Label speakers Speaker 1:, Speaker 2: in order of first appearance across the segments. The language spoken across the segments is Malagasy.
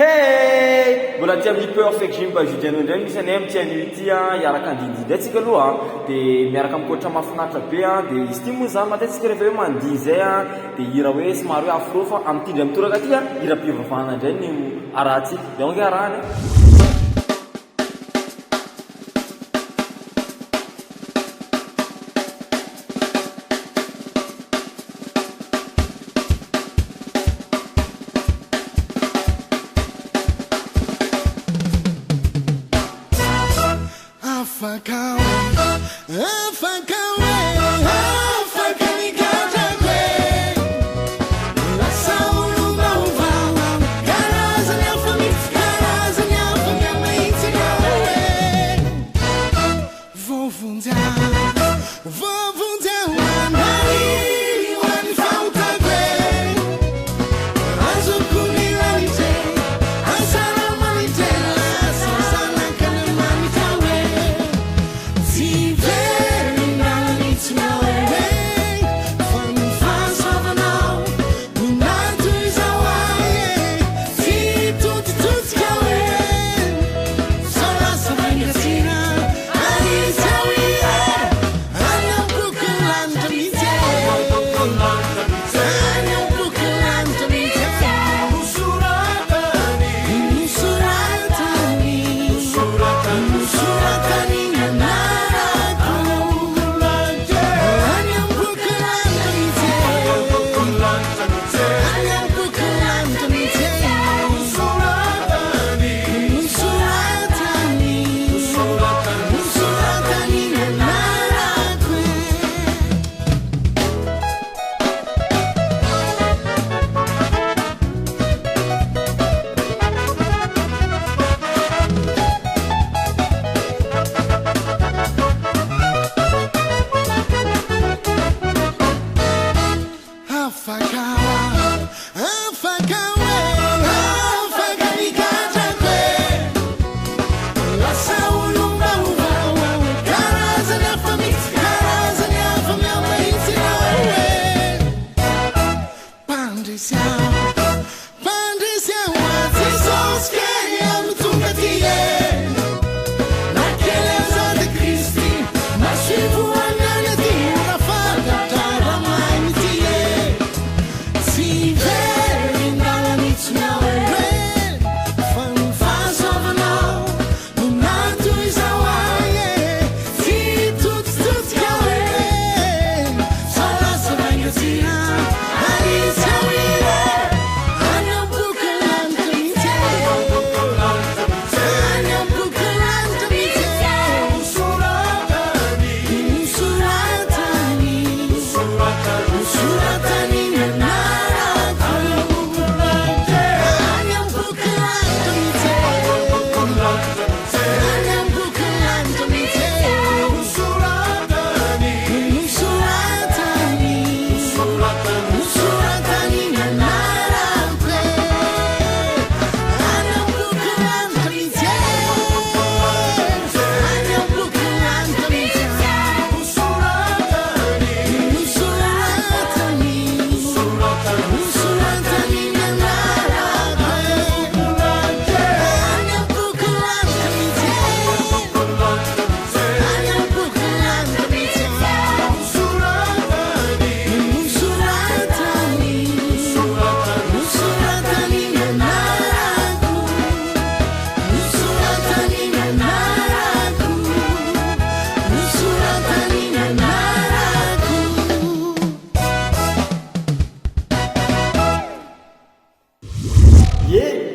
Speaker 1: Hey! Mbola ty amin'ny perfect gym bajudy anao ndray misy anay amty an'ity iaraka andindindy atsika aloha dia miaraka mikoatra mahafinaritra be dia izy ty moa zany matetika rehefa hoe mandihy zay dia hira hoe somary hoe afro fa am'tindry am'toraka ty hira-pivavahana indray no arahantsika dia onge arahany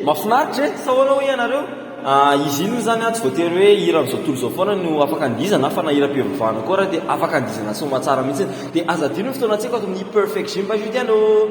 Speaker 1: mahafinaritra sahoana hoe ianareo izy ino zany tsy voatery hoe hira am'izao tontolo zao foana no afaka andizana fa na hira-pivavahana koa raha dia afaka andizana somatsara mihitsy dia aza dino ny fotoana antsika ato amin'ny perfect gym bajudy anao